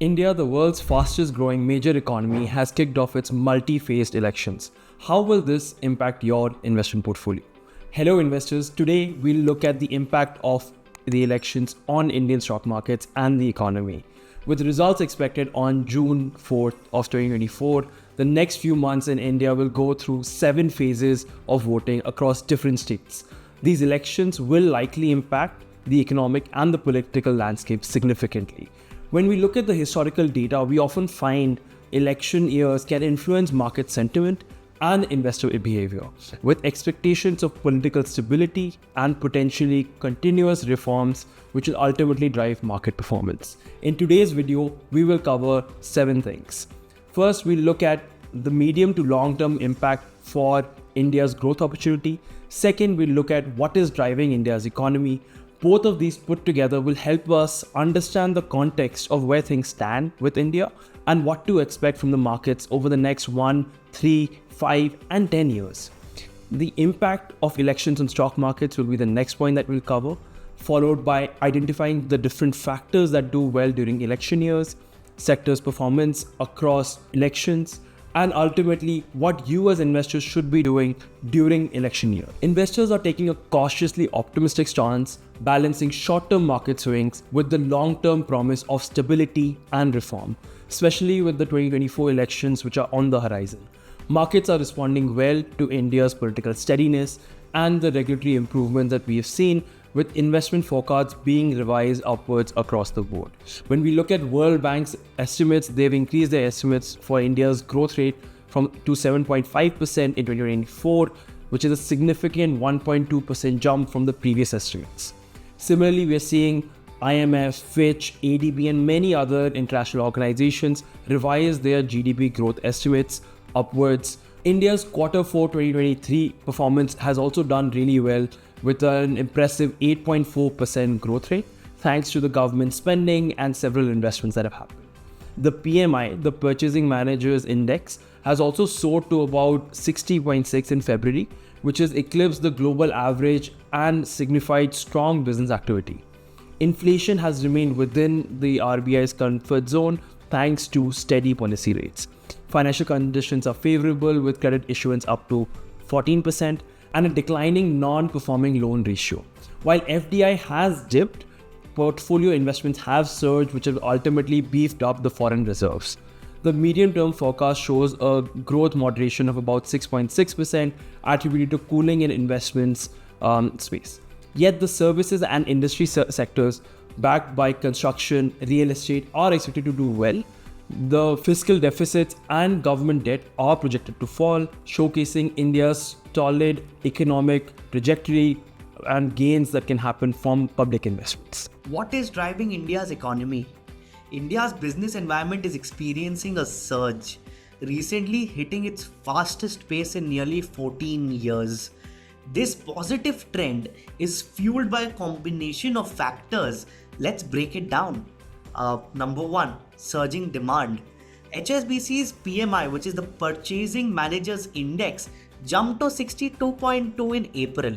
India, the world's fastest growing major economy, has kicked off its multi-phased elections. How will this impact your investment portfolio? Hello investors, today we'll look at the impact of the elections on Indian stock markets and the economy. With results expected on June 4th of 2024, the next few months in India will go through 7 phases of voting across different states. These elections will likely impact the economic and the political landscape significantly. When we look at the historical data, we often find election years can influence market sentiment and investor behavior, with expectations of political stability and potentially continuous reforms, which will ultimately drive market performance. In today's video, we will cover 7 things. First, we'll look at the medium to long-term impact for India's growth opportunity. Second, we'll look at what is driving India's economy. Both of these put together will help us understand the context of where things stand with India and what to expect from the markets over the next 1, 3, 5, and 10 years. The impact of elections on stock markets will be the next point that we'll cover, followed by identifying the different factors that do well during election years, sectors' performance across elections, and ultimately what you as investors should be doing during election year. Investors are taking a cautiously optimistic stance, balancing short-term market swings with the long-term promise of stability and reform, especially with the 2024 elections which are on the horizon. Markets are responding well to India's political steadiness and the regulatory improvements that we have seen, with investment forecasts being revised upwards across the board. When we look at World Bank's estimates, they've increased their estimates for India's growth rate to 7.5% in 2024, which is a significant 1.2% jump from the previous estimates. Similarly, we're seeing IMF, Fitch, ADB, and many other international organizations revise their GDP growth estimates upwards. India's Q4 2023 performance has also done really well, with an impressive 8.4% growth rate, thanks to the government spending and several investments that have happened. The PMI, the Purchasing Managers Index, has also soared to about 60.6 in February, which has eclipsed the global average and signified strong business activity. Inflation has remained within the RBI's comfort zone thanks to steady policy rates. Financial conditions are favorable, with credit issuance up to 14% and a declining non-performing loan ratio. While FDI has dipped, portfolio investments have surged, which have ultimately beefed up the foreign reserves. The medium-term forecast shows a growth moderation of about 6.6%, attributed to cooling in investments space. Yet the services and industry sectors backed by construction, real estate are expected to do well. The fiscal deficits and government debt are projected to fall, showcasing India's solid economic trajectory and gains that can happen from public investments. What is driving India's economy? India's business environment is experiencing a surge, recently hitting its fastest pace in nearly 14 years. This positive trend is fueled by a combination of factors. Let's break it down. Number 1, surging demand. HSBC's PMI, which is the Purchasing Managers Index, jumped to 62.2 in April,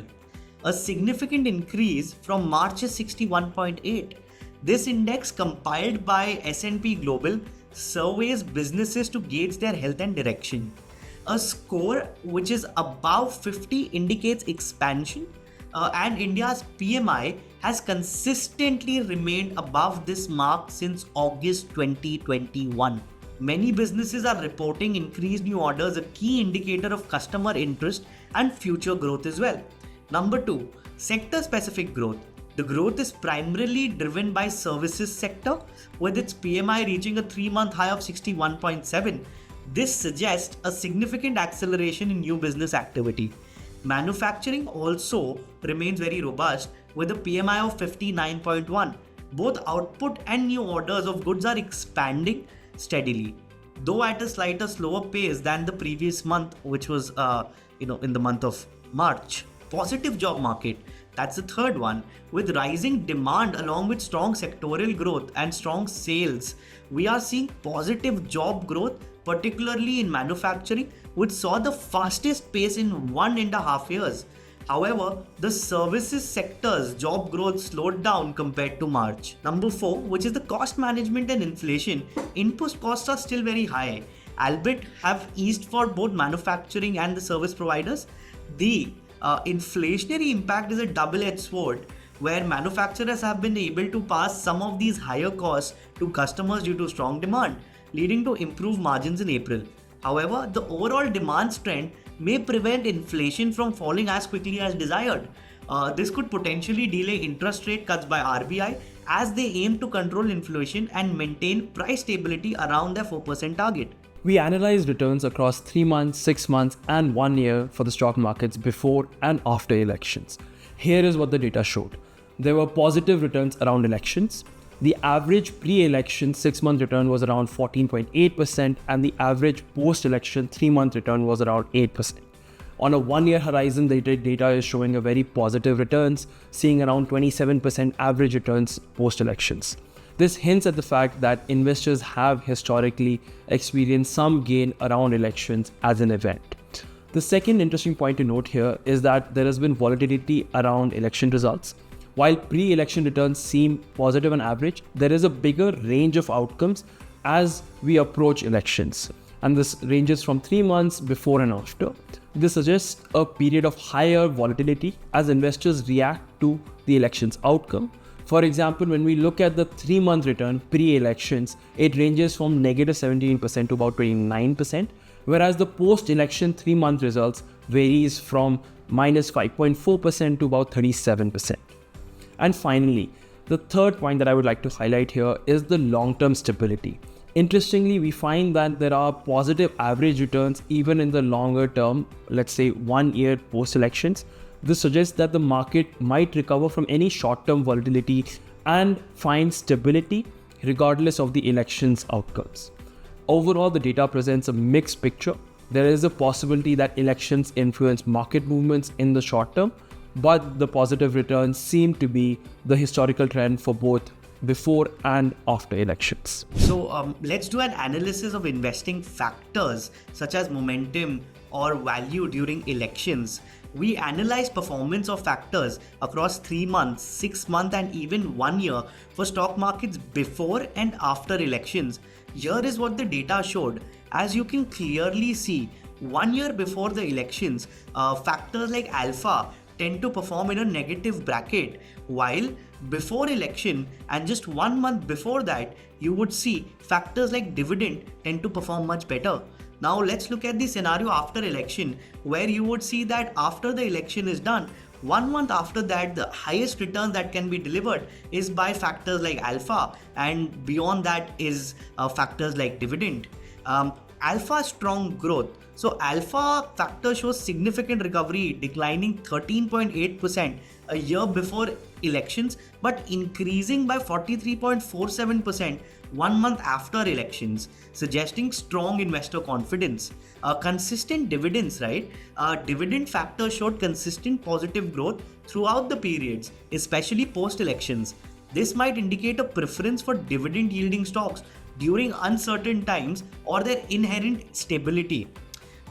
a significant increase from March's 61.8. This index, compiled by S&P Global, surveys businesses to gauge their health and direction. A score which is above 50 indicates expansion, and India's PMI has consistently remained above this mark since August 2021. Many businesses are reporting increased new orders, a key indicator of customer interest and future growth as well. Number 2, sector-specific growth. The growth is primarily driven by services sector, with its PMI reaching a 3-month high of 61.7. This suggests a significant acceleration in new business activity. Manufacturing also remains very robust, with a PMI of 59.1. Both output and new orders of goods are expanding steadily, though at a slightly slower pace than the previous month, which was in the month of March. Positive job market, that's the third one. With rising demand along with strong sectoral growth and strong sales, we are seeing positive job growth, particularly in manufacturing, which saw the fastest pace in 1.5 years. However, the services sector's job growth slowed down compared to March. Number 4, which is the cost management and inflation, input costs are still very high, albeit have eased for both manufacturing and the service providers. The inflationary impact is a double-edged sword, where manufacturers have been able to pass some of these higher costs to customers due to strong demand, leading to improved margins in April. However, the overall demand trend may prevent inflation from falling as quickly as desired. This could potentially delay interest rate cuts by RBI as they aim to control inflation and maintain price stability around their 4% target. We analyzed returns across 3 months, 6 months, and 1 year for the stock markets before and after elections. Here is what the data showed. There were positive returns around elections. The average pre-election 6-month return was around 14.8%, and the average post-election 3-month return was around 8%. On a 1-year horizon, the data is showing a very positive returns, seeing around 27% average returns post-elections. This hints at the fact that investors have historically experienced some gain around elections as an event. The second interesting point to note here is that there has been volatility around election results. While pre-election returns seem positive on average, there is a bigger range of outcomes as we approach elections. And this ranges from 3 months before and after. This suggests a period of higher volatility as investors react to the election's outcome. For example, when we look at the 3-month return pre-elections, it ranges from negative 17% to about 29%, whereas the post-election 3-month results varies from minus 5.4% to about 37%. And finally, the third point that I would like to highlight here is the long-term stability. Interestingly, we find that there are positive average returns even in the longer term, let's say 1 year post-elections. This suggests that the market might recover from any short-term volatility and find stability regardless of the election's outcomes. Overall, the data presents a mixed picture. There is a possibility that elections influence market movements in the short term, but the positive returns seem to be the historical trend for both before and after elections. So let's do an analysis of investing factors such as momentum or value during elections. We analyze performance of factors across 3 months, 6 months, and even 1 year for stock markets before and after elections. Here is what the data showed. As you can clearly see, 1 year before the elections, factors like alpha tend to perform in a negative bracket, while before election and just 1 month before that, you would see factors like dividend tend to perform much better. Now let's look at the scenario after election, where you would see that after the election is done, 1 month after that, the highest return that can be delivered is by factors like alpha, and beyond that is factors like dividend. Alpha strong growth. So alpha factor shows significant recovery, declining 13.8% a year before elections, but increasing by 43.47% 1 month after elections, suggesting strong investor confidence. Consistent dividends, right? Dividend factor showed consistent positive growth throughout the periods, especially post-elections. This might indicate a preference for dividend yielding stocks during uncertain times or their inherent stability.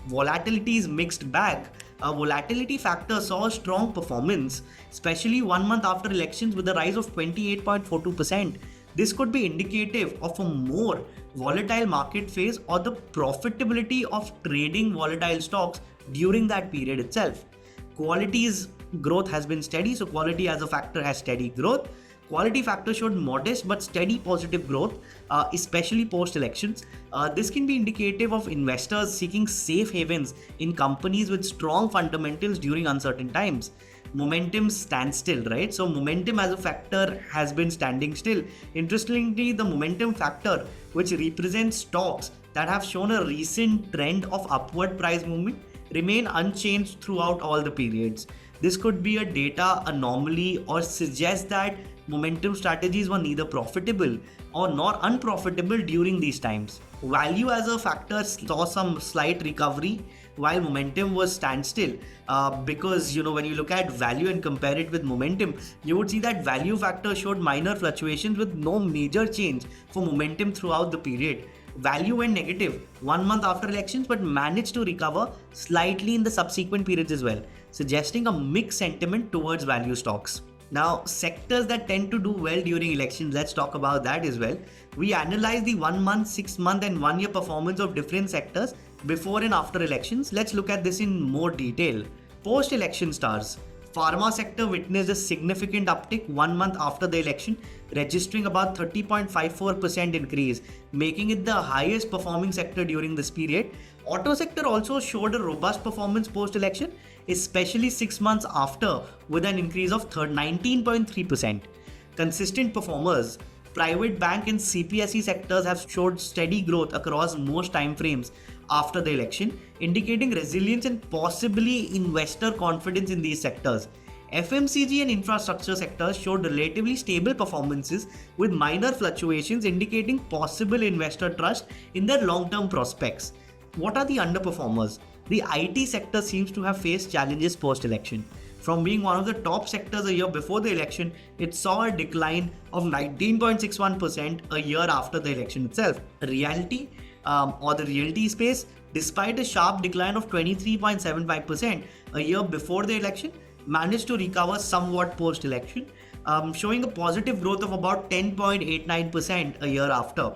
Volatility is mixed bag. A volatility factor saw a strong performance, especially 1 month after elections with a rise of 28.42%. This could be indicative of a more volatile market phase or the profitability of trading volatile stocks during that period itself. Quality's growth has been steady, so quality as a factor has steady growth. Quality factor showed modest but steady positive growth, especially post-elections. This can be indicative of investors seeking safe havens in companies with strong fundamentals during uncertain times. Momentum stands still, right? So momentum as a factor has been standing still. Interestingly, the momentum factor, which represents stocks that have shown a recent trend of upward price movement, remain unchanged throughout all the periods. This could be a data anomaly or suggest that momentum strategies were neither profitable or nor unprofitable during these times. Value as a factor saw some slight recovery while momentum was standstill, because when you look at value and compare it with momentum, you would see that value factor showed minor fluctuations with no major change for momentum throughout the period. Value went negative 1 month after elections but managed to recover slightly in the subsequent periods as well. suggesting a mixed sentiment towards value stocks. Now, sectors that tend to do well during elections, let's talk about that as well. We analyze the 1 month, 6 month, and 1 year performance of different sectors before and after elections. Let's look at this in more detail. Post election stars. Pharma sector witnessed a significant uptick 1 month after the election, registering about 30.54% increase, making it the highest performing sector during this period. Auto sector also showed a robust performance post-election, especially 6 months after, with an increase of 19.3%. Consistent performers. Private bank and CPSE sectors have showed steady growth across most time frames after the election, indicating resilience and possibly investor confidence in these sectors. FMCG and infrastructure sectors showed relatively stable performances with minor fluctuations, indicating possible investor trust in their long-term prospects. What are the underperformers? The IT sector seems to have faced challenges post-election. From being one of the top sectors a year before the election, it saw a decline of 19.61% a year after the election itself. The realty space, despite a sharp decline of 23.75% a year before the election, managed to recover somewhat post-election, showing a positive growth of about 10.89% a year after.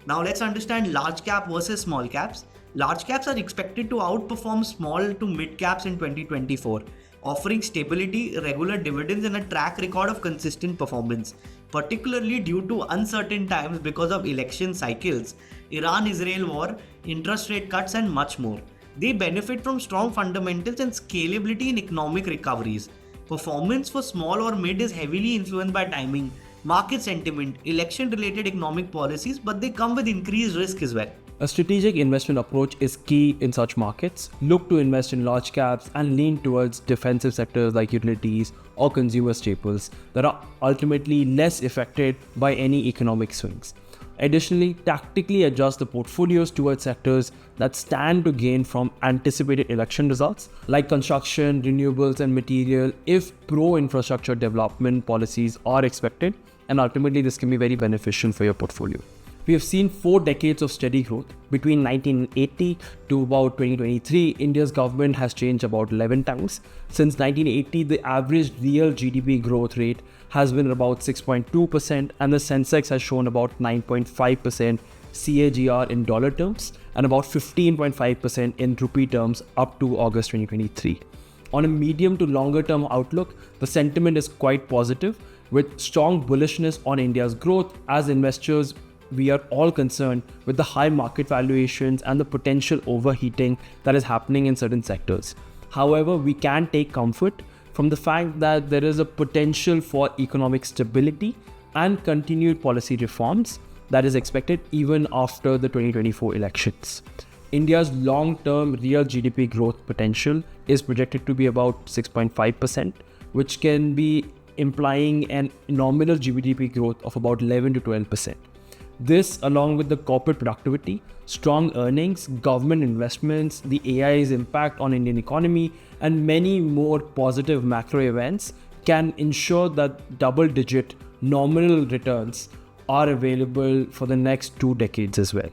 Now let's understand large cap versus small caps. Large caps are expected to outperform small to mid caps in 2024, offering stability, regular dividends, and a track record of consistent performance, particularly due to uncertain times because of election cycles, Iran-Israel war, interest rate cuts, and much more. They benefit from strong fundamentals and scalability in economic recoveries. Performance for small or mid is heavily influenced by timing, market sentiment, election-related economic policies, but they come with increased risk as well. A strategic investment approach is key in such markets. Look to invest in large caps and lean towards defensive sectors like utilities or consumer staples that are ultimately less affected by any economic swings. Additionally, tactically adjust the portfolios towards sectors that stand to gain from anticipated election results like construction, renewables, and material if pro-infrastructure development policies are expected, and ultimately this can be very beneficial for your portfolio. We have seen 4 decades of steady growth. Between 1980 to about 2023, India's government has changed about 11 times. Since 1980, the average real GDP growth rate has been about 6.2%, and the Sensex has shown about 9.5% CAGR in dollar terms and about 15.5% in rupee terms up to August 2023. On a medium to longer term outlook, the sentiment is quite positive with strong bullishness on India's growth. As investors, we are all concerned with the high market valuations and the potential overheating that is happening in certain sectors. However, we can take comfort from the fact that there is a potential for economic stability and continued policy reforms that is expected even after the 2024 elections. India's long-term real GDP growth potential is projected to be about 6.5%, which can be implying an nominal GDP growth of about 11 to 12%. This, along with the corporate productivity, strong earnings, government investments, the AI's impact on Indian economy, and many more positive macro events can ensure that double-digit nominal returns are available for the next 2 decades as well.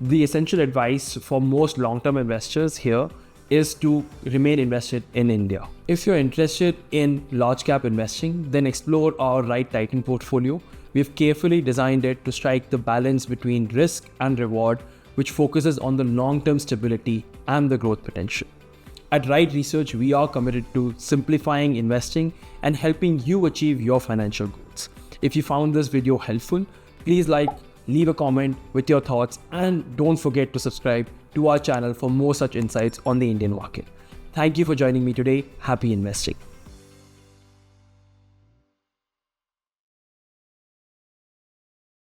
The essential advice for most long-term investors here is to remain invested in India. If you're interested in large cap investing, then explore our Right Titan portfolio. We've carefully designed it to strike the balance between risk and reward, which focuses on the long-term stability and the growth potential. At Right Research, we are committed to simplifying investing and helping you achieve your financial goals. If you found this video helpful, please leave a comment with your thoughts, and don't forget to subscribe to our channel for more such insights on the Indian market. Thank you for joining me today. Happy investing.